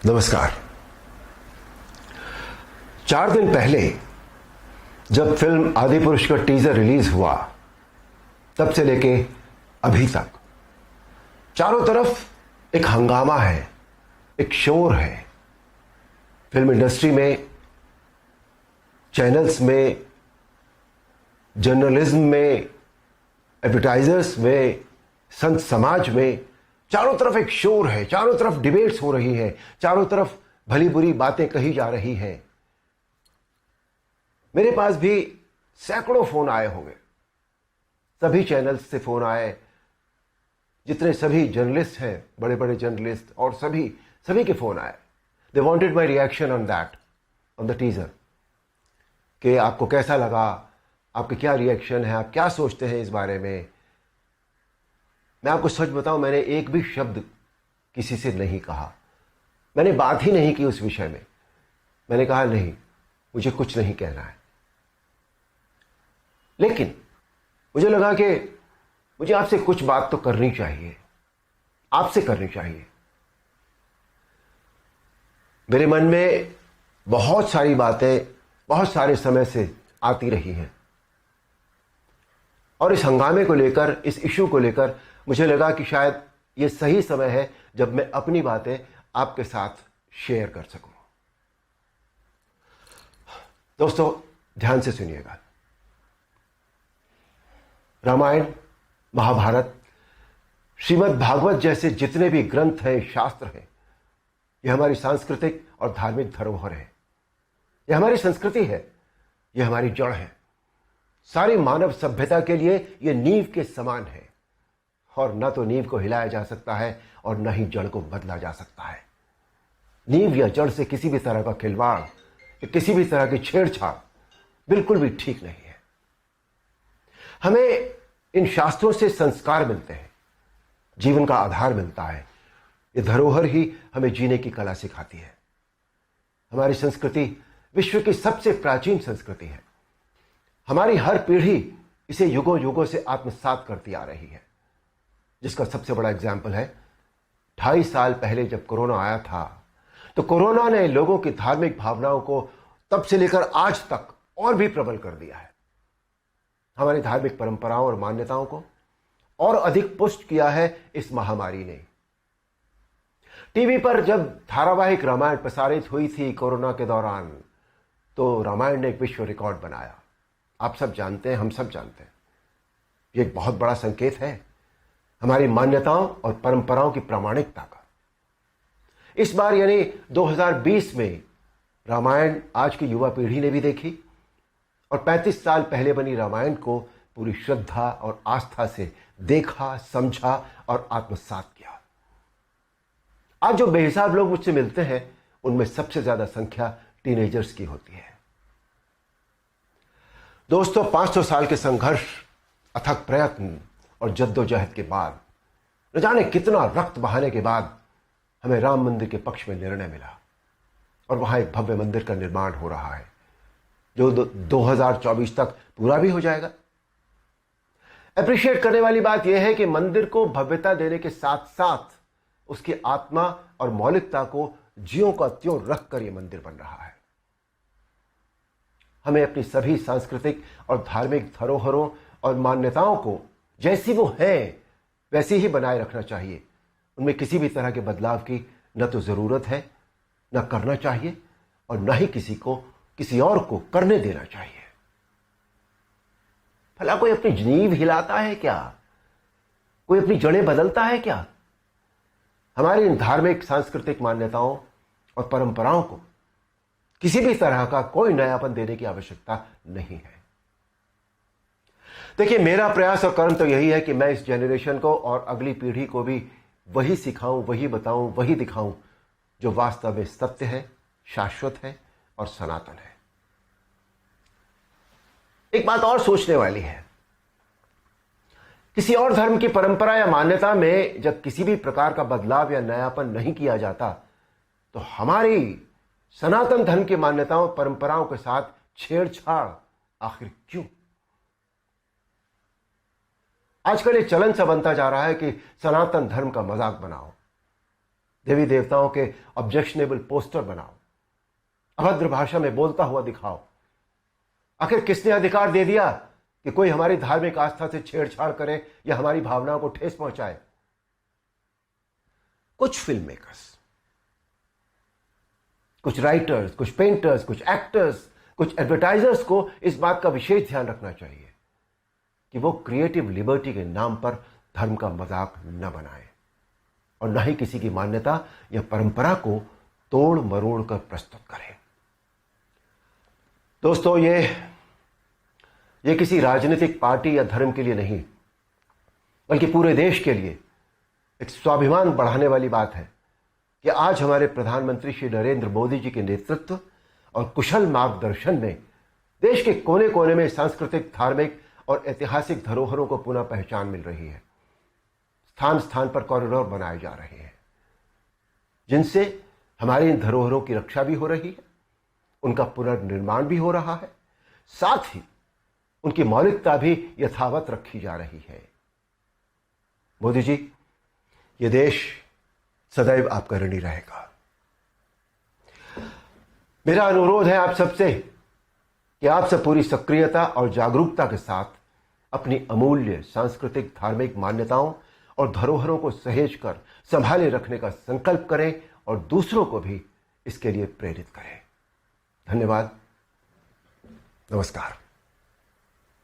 नमस्कार। 4 दिन पहले जब फिल्म आदिपुरुष का टीजर रिलीज हुआ तब से लेके अभी तक चारों तरफ एक हंगामा है, एक शोर है। फिल्म इंडस्ट्री में, चैनल्स में, जर्नलिज्म में, एडवर्टाइजर्स में, संत समाज में चारों तरफ एक शोर है। चारों तरफ डिबेट्स हो रही हैं, चारों तरफ भली बुरी बातें कही जा रही हैं। मेरे पास भी सैकड़ों फोन आए होंगे, सभी चैनल्स से फोन आए, जितने सभी जर्नलिस्ट हैं, बड़े बड़े जर्नलिस्ट, और सभी के फोन आए। They wanted my reaction on that, on the teaser, कि आपको कैसा लगा, आपके क्या रिएक्शन है, आप क्या सोचते हैं इस बारे में। मैं आपको सच बताऊं, मैंने एक भी शब्द किसी से नहीं कहा, मैंने बात ही नहीं की उस विषय में। मैंने कहा नहीं, मुझे कुछ नहीं कहना है। लेकिन मुझे लगा कि मुझे आपसे कुछ बात तो करनी चाहिए, आपसे करनी चाहिए। मेरे मन में बहुत सारी बातें बहुत सारे समय से आती रही हैं, और इस हंगामे को लेकर, इस इशू को लेकर मुझे लगा कि शायद यह सही समय है जब मैं अपनी बातें आपके साथ शेयर कर सकूं। दोस्तों, ध्यान से सुनिएगा। रामायण, महाभारत, श्रीमद् भागवत जैसे जितने भी ग्रंथ हैं, शास्त्र हैं, यह हमारी सांस्कृतिक और धार्मिक धरोहर है। यह हमारी संस्कृति है, यह हमारी जड़ है। सारी मानव सभ्यता के लिए यह नींव के समान है, और न तो नींव को हिलाया जा सकता है और न ही जड़ को बदला जा सकता है। नींव या जड़ से किसी भी तरह का खिलवाड़, किसी भी तरह की छेड़छाड़ बिल्कुल भी ठीक नहीं है। हमें इन शास्त्रों से संस्कार मिलते हैं, जीवन का आधार मिलता है। ये धरोहर ही हमें जीने की कला सिखाती है। हमारी संस्कृति विश्व की सबसे प्राचीन संस्कृति है। हमारी हर पीढ़ी इसे युगों युगों से आत्मसात करती आ रही है, जिसका सबसे बड़ा एग्जाम्पल है 2.5 साल पहले जब कोरोना आया था, तो कोरोना ने लोगों की धार्मिक भावनाओं को तब से लेकर आज तक और भी प्रबल कर दिया है। हमारी धार्मिक परंपराओं और मान्यताओं को और अधिक पुष्ट किया है इस महामारी ने। टीवी पर जब धारावाहिक रामायण प्रसारित हुई थी कोरोना के दौरान, तो रामायण ने एक विश्व रिकॉर्ड बनाया। आप सब जानते हैं, हम सब जानते हैं, ये एक बहुत बड़ा संकेत है हमारी मान्यताओं और परंपराओं की प्रामाणिकता का। इस बार यानी 2020 में रामायण आज की युवा पीढ़ी ने भी देखी, और 35 साल पहले बनी रामायण को पूरी श्रद्धा और आस्था से देखा, समझा और आत्मसात किया। आज जो बेहिसाब लोग मुझसे मिलते हैं, उनमें सबसे ज्यादा संख्या टीनेजर्स की होती है। दोस्तों, 500 साल के संघर्ष, अथक प्रयत्न और जद्दोजहद के बाद, न जाने कितना रक्त बहाने के बाद हमें राम मंदिर के पक्ष में निर्णय मिला, और वहां एक भव्य मंदिर का निर्माण हो रहा है, जो 2024 तक पूरा भी हो जाएगा। अप्रिशिएट करने वाली बात यह है कि मंदिर को भव्यता देने के साथ साथ उसकी आत्मा और मौलिकता को ज्यों का त्यों रखकर यह मंदिर बन रहा है। हमें अपनी सभी सांस्कृतिक और धार्मिक धरोहरों और मान्यताओं को जैसी वो हैं वैसी ही बनाए रखना चाहिए। उनमें किसी भी तरह के बदलाव की न तो जरूरत है, न करना चाहिए, और न ही किसी और को करने देना चाहिए। भला कोई अपनी नींव हिलाता है क्या? कोई अपनी जड़ें बदलता है क्या? हमारी इन धार्मिक सांस्कृतिक मान्यताओं और परंपराओं को किसी भी तरह का कोई नयापन देने की आवश्यकता नहीं है। देखिए, मेरा प्रयास और कर्म तो यही है कि मैं इस जनरेशन को और अगली पीढ़ी को भी वही सिखाऊं, वही बताऊं, वही दिखाऊं जो वास्तव में सत्य है, शाश्वत है और सनातन है। एक बात और सोचने वाली है, किसी और धर्म की परंपरा या मान्यता में जब किसी भी प्रकार का बदलाव या नयापन नहीं किया जाता, तो हमारी सनातन धर्म की मान्यताओं परंपराओं के साथ छेड़छाड़ आखिर क्यों? आजकल ये चलन सा बनता जा रहा है कि सनातन धर्म का मजाक बनाओ। देवी देवताओं के ऑब्जेक्शनेबल पोस्टर बनाओ, अभद्र भाषा में बोलता हुआ दिखाओ। आखिर किसने अधिकार दे दिया कि कोई हमारी धार्मिक आस्था से छेड़छाड़ करे या हमारी भावनाओं को ठेस पहुंचाए? कुछ फिल्म मेकर्स, कुछ राइटर्स, कुछ पेंटर्स, कुछ एक्टर्स, कुछ एडवर्टाइजर्स को इस बात का विशेष ध्यान रखना चाहिए कि वो क्रिएटिव लिबर्टी के नाम पर धर्म का मजाक न बनाए और न ही किसी की मान्यता या परंपरा को तोड़ मरोड़ कर प्रस्तुत करें। दोस्तों, ये किसी राजनीतिक पार्टी या धर्म के लिए नहीं, बल्कि पूरे देश के लिए एक स्वाभिमान बढ़ाने वाली बात है कि आज हमारे प्रधानमंत्री श्री नरेंद्र मोदी जी के नेतृत्व और कुशल मार्गदर्शन में देश के कोने कोने में सांस्कृतिक, धार्मिक और ऐतिहासिक धरोहरों को पुनः पहचान मिल रही है। स्थान स्थान पर कॉरिडोर बनाए जा रहे हैं जिनसे हमारी इन धरोहरों की रक्षा भी हो रही है, उनका पुनर्निर्माण भी हो रहा है, साथ ही उनकी मौलिकता भी यथावत रखी जा रही है। मोदी जी, ये देश सदैव आपका ऋणी रहेगा। मेरा अनुरोध है आप सबसे कि आप सब पूरी सक्रियता और जागरूकता के साथ अपनी अमूल्य सांस्कृतिक, धार्मिक मान्यताओं और धरोहरों को सहेज कर संभाले रखने का संकल्प करें और दूसरों को भी इसके लिए प्रेरित करें। धन्यवाद। नमस्कार।